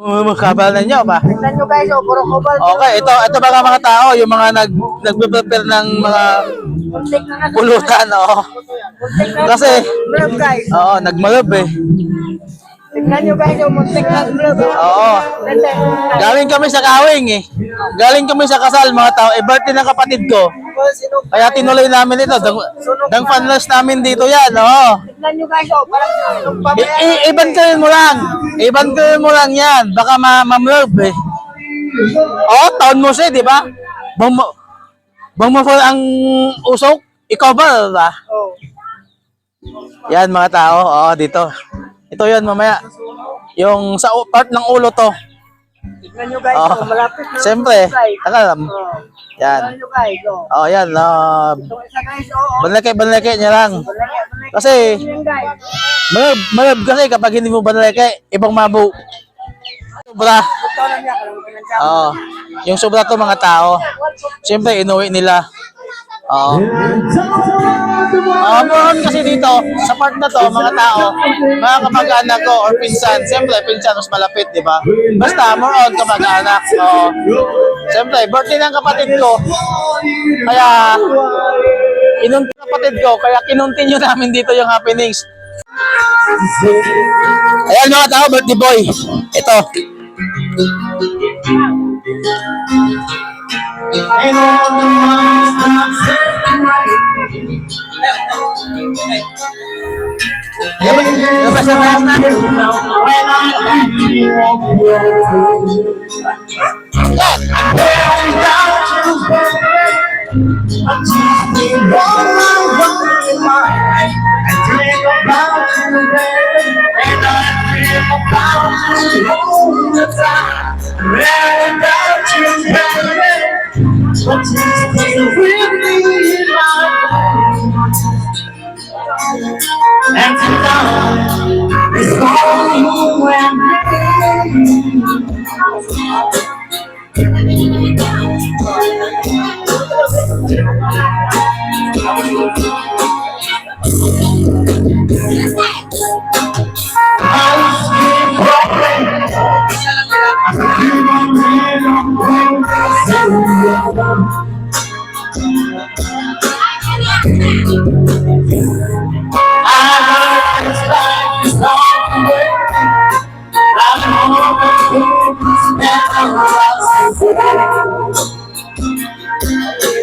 Kabal na nyo ba? Tignan nyo guys, oh, puro kubal. Okay, ito mga tao, yung mga nagpe-prepare ng mga Muntik na nasa. pulutan, oh. Muntik na Kasi, blurb guys. oo, nagmalab eh. Tignan nyo guys, oh, muntik na blurb. Oo. Galing kami sa kawing eh. Galing kami sa kasal mga tao. Eh, birthday ng kapatid ko. Kaya tinuloy namin ito. Dang fanless namin dito yan, oo. Tignan nyo guys, oh, parang sinong pamaya. Ibantayin mo lang. Ibantayin mo lang yan. Baka ma-mlurb eh. Oo, taon mo siya, di ba? Bang mo ang usok, ikaw ba? Oh. Yan mga tao, oo, dito. Ito yan mamaya. Yung sa part ng ulo to. Tignan nyo guys, Oh. oh, malapit na. Siyempre, takalam. Oh. Yan. Tignan nyo guys, oh. Oh, yan. Itong isa guys, oh. Banleke niya lang. Balaki. Kasi, Yan guys. malab kasi kapag hindi mo banleke, ibang mabu. Sobra. Ito lang niya, kalamutan ng siya. Oo. Yung sobra to mga tao. Siyempre, inuwi nila. Oo. Meron kasi dito, sa part na to, mga tao, mga kamag-anak ko or pinsan. Siyempre, pinsan mas malapit, di ba? Basta, more on kamag-anak. Oo. Siyempre, birthday ng kapatid ko. Kaya, kaya kinuntinue namin dito yung happenings. Ayan mga tao, birthday boy. Ito. And tonight is all you and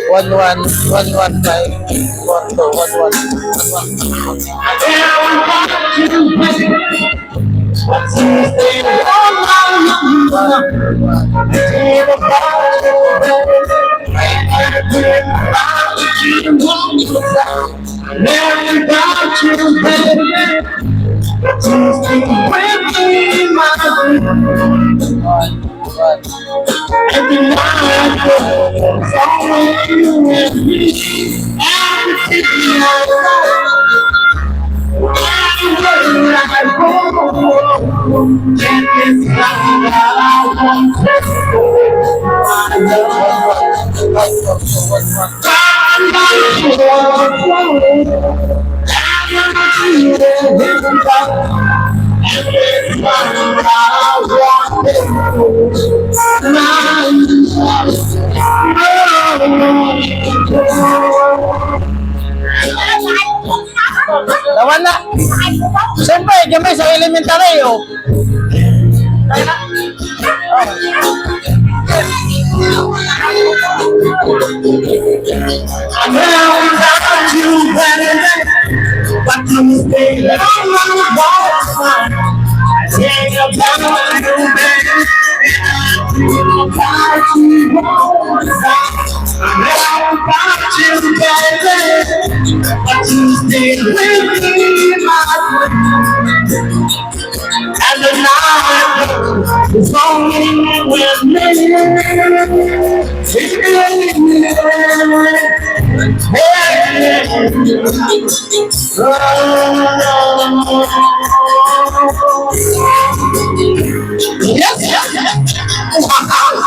One, 1, 5, 1, 2, 1, Lawan na. Siyempre, gamay sa elementary, oh. I'm now without you, but you stay long on the wall. Take about you, baby. About you, I'm now without you, baby, but you stay with me, my friend. And the night is only with me. Yes, yes, yes.